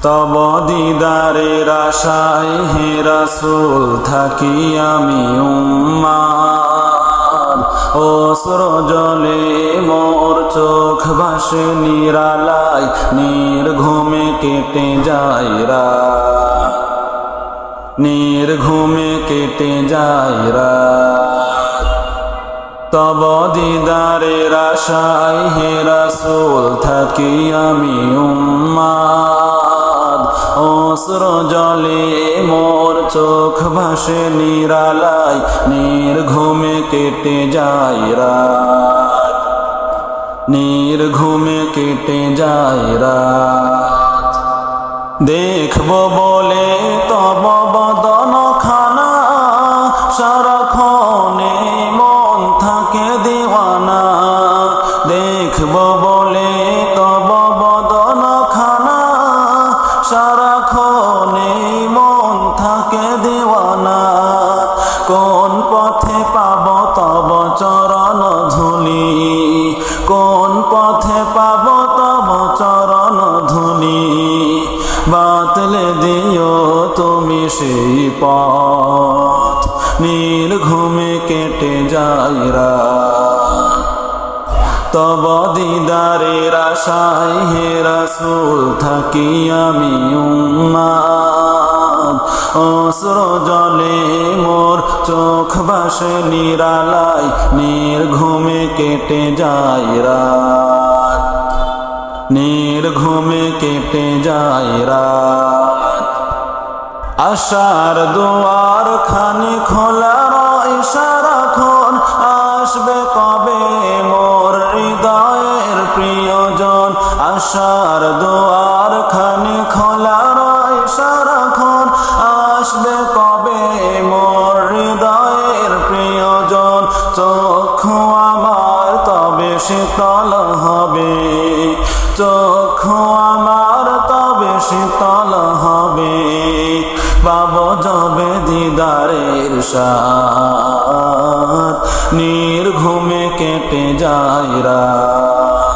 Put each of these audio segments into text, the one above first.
তব দিদারের আশায় হে রাসূল থাকি আমি উম্মাদ। অশ্রু জলে মোর চোখ ভাসে নিরালায়, নির্ঘুমে কেটে যায় রাত, নির্ঘুমে কেটে যায় রাত। তব দিদারের আশায় হে রাসূল থাকি আমি উম্মাদ। অশ্রু জলে মোর চোখ ভাসে নিরালায়, নির্ঘুমে কেটে যায় রাত, নির্ঘুমে কেটে যায় রাত। দেখব বলে তব বদন খানা, সারাক্ষণে মন থাকে দিওয়ানা। দেখব বলে তব বদন খানা, সারাক্ষণে মন থাকে দিওয়ানা। কোন পথে পাব তব চরণ ধুলি, কোন পথে পাব তব চরণ ধুলি। বাতলে দিও তুমি সেই পথ, নির্ঘুমে কেটে যায় রাত। তব দিদারের আশায় হে রাসূল থাকি আমি উম্মাদ। অশ্রু জলে মোর চোখ ভাসে নিরালায়, নির্ঘুমে কেটে যায় রাত, নির্ঘুমে কেটে যায় রাত। আশার দুয়ার খানি খোলা রয় সারাক্ষণ, আসবে কবে মোর হৃদয়ের প্রিয়জন। আশার দুয়ার খানি খোলা রয় সারাক্ষণ, আসবে কবে মোর হৃদয়ের প্রিয়জন। চক্ষু আমার তবে শীতল হবে, চক্ষু আমার তবে শীতল হবে। পাব যবে দিদারের স্বাদ, নির্ঘুমে কেটে যায় রাত।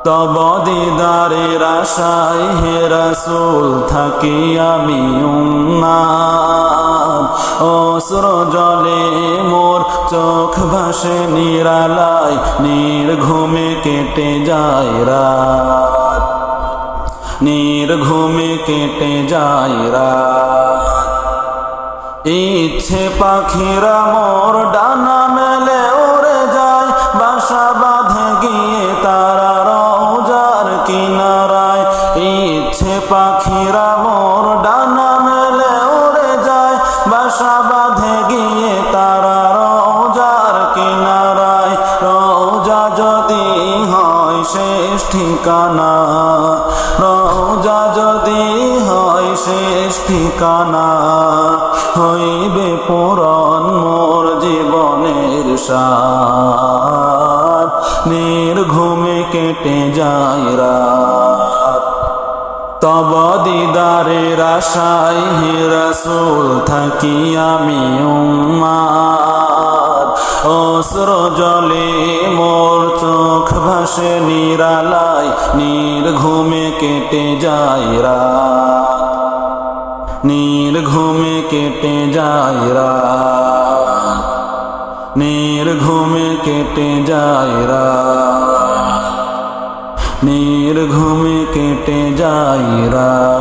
তব দিদারের আশায় হে রাসূল থাকি আমি উম্মাদ। অশ্রু জলে মোর চোখ ভাসে নিরালায়, নির্ঘুমে কেটে যায় রাত, নির্ঘুমে কেটে যায় রাত। ইচ্ছে পাখিরা মোর ডানা মেলে উড়ে যায়, বাসা বাঁধে গিয়ে তারা রওজার কিনারায়। ইচ্ছে পাখিরা মোর ডানা মেলে উড়ে যায়, বাসা বাঁধে গিয়ে তারা রওজার কিনারায়। রওজা যদি হয় শেষ ঠিকানা, রওজা যদি হয় শেষ ঠিকানা। হইবে পূরণ মোর জীবনের সাথ, নির্ঘুমে কেটে যায় রাত। তব দিদারের আশায় হে রাসূল থাকি আমি উম্মাদ। অশ্রু জলে মোর চোখ ভাসে নিরালায়, নির্ঘুমে কেটে যায় রাত, নির্ঘুমে কেটে যায় রাত, নির্ঘুমে কেটে যায় রাত, নির্ঘুমে কেটে যায় রাত।